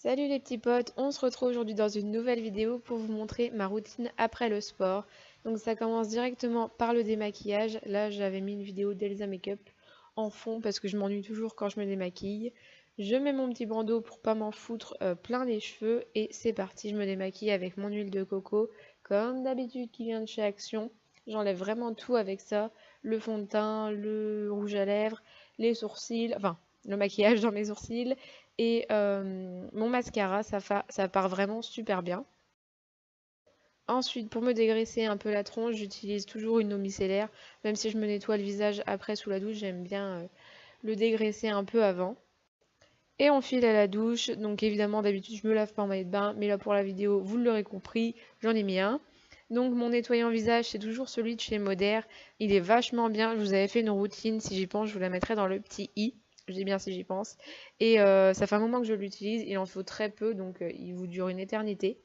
Salut les petits potes, on se retrouve aujourd'hui dans une nouvelle vidéo pour vous montrer ma routine après le sport. Donc ça commence directement par le démaquillage. Là j'avais mis une vidéo d'Elsa Makeup en fond parce que je m'ennuie toujours quand je me démaquille. Je mets mon petit bandeau pour pas m'en foutre plein les cheveux et c'est parti, je me démaquille avec mon huile de coco comme d'habitude qui vient de chez Action. J'enlève vraiment tout avec ça, le fond de teint, le rouge à lèvres, les sourcils, enfin le maquillage dans mes sourcils et mon mascara, ça part vraiment super bien. Ensuite, pour me dégraisser un peu la tronche, j'utilise toujours une eau micellaire. Même si je me nettoie le visage après sous la douche, j'aime bien le dégraisser un peu avant. Et on file à la douche. Donc évidemment, d'habitude, je me lave pas en maillot de bain. Mais là, pour la vidéo, vous l'aurez compris, j'en ai mis un. Donc mon nettoyant visage, c'est toujours celui de chez Modère. Il est vachement bien. Je vous avais fait une routine. Si j'y pense, je vous la mettrai dans le petit i. Je dis bien si j'y pense. Et ça fait un moment que je l'utilise. Il en faut très peu, donc il vous dure une éternité.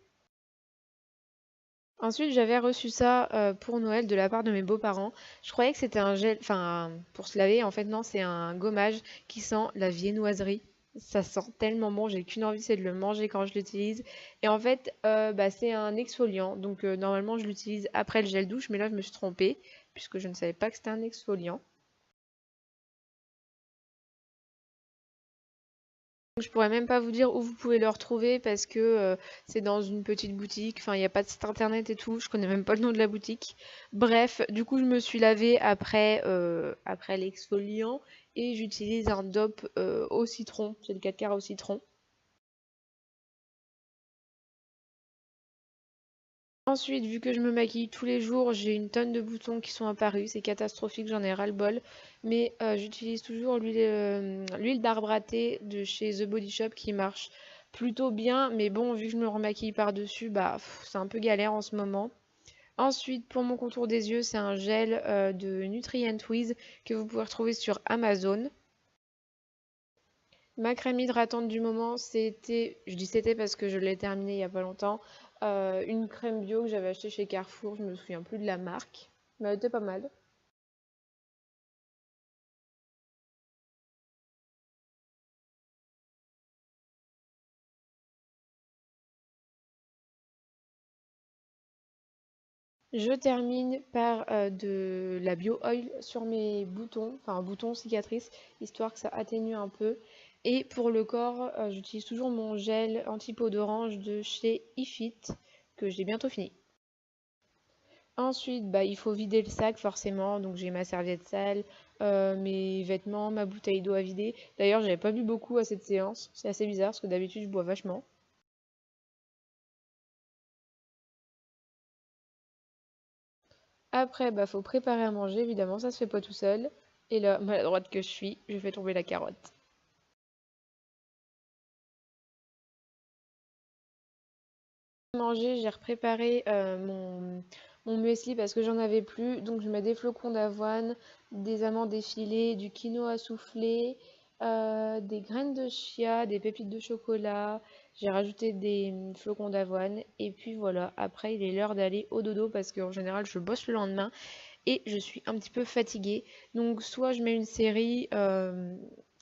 Ensuite, j'avais reçu ça pour Noël de la part de mes beaux-parents. Je croyais que c'était un gel, enfin, pour se laver. En fait, non, c'est un gommage qui sent la viennoiserie. Ça sent tellement bon, j'ai qu'une envie, c'est de le manger quand je l'utilise. Et en fait, c'est un exfoliant. Donc, normalement, je l'utilise après le gel douche, mais là, je me suis trompée, puisque je ne savais pas que c'était un exfoliant. Je pourrais même pas vous dire où vous pouvez le retrouver parce que c'est dans une petite boutique. Enfin, il n'y a pas de site internet et tout. Je connais même pas le nom de la boutique. Bref, du coup, je me suis lavée après l'exfoliant et j'utilise un DOP au citron. C'est le 4 quarts au citron. Ensuite, vu que je me maquille tous les jours, j'ai une tonne de boutons qui sont apparus. C'est catastrophique, j'en ai ras-le-bol. Mais j'utilise toujours l'huile d'arbre à thé de chez The Body Shop qui marche plutôt bien. Mais bon, vu que je me remaquille par-dessus, c'est un peu galère en ce moment. Ensuite, pour mon contour des yeux, c'est un gel de Nutrient Wiz que vous pouvez retrouver sur Amazon. Ma crème hydratante du moment, je dis c'était parce que je l'ai terminée il y a pas longtemps, une crème bio que j'avais achetée chez Carrefour, je me souviens plus de la marque, mais elle était pas mal. Je termine par de la bio oil sur mes boutons, enfin boutons cicatrices, histoire que ça atténue un peu. Et pour le corps, j'utilise toujours mon gel anti-peau d'orange de chez Ifit, que j'ai bientôt fini. Ensuite, il faut vider le sac forcément. Donc j'ai ma serviette sale, mes vêtements, ma bouteille d'eau à vider. D'ailleurs, j'avais pas bu beaucoup à cette séance. C'est assez bizarre parce que d'habitude je bois vachement. Après, faut préparer à manger. Évidemment, ça se fait pas tout seul. Et là, maladroite que je suis, je fais tomber la carotte. Manger, j'ai repréparé mon muesli parce que j'en avais plus. Donc je mets des flocons d'avoine, des amandes effilées, du quinoa soufflé, des graines de chia, des pépites de chocolat. J'ai rajouté des flocons d'avoine. Et puis voilà, après il est l'heure d'aller au dodo parce qu'en général je bosse le lendemain et je suis un petit peu fatiguée. Donc soit je mets une série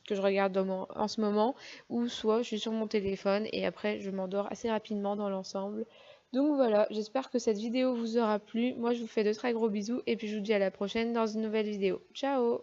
que je regarde en ce moment, ou soit je suis sur mon téléphone et après je m'endors assez rapidement dans l'ensemble. Donc voilà, j'espère que cette vidéo vous aura plu. Moi je vous fais de très gros bisous et puis je vous dis à la prochaine dans une nouvelle vidéo. Ciao!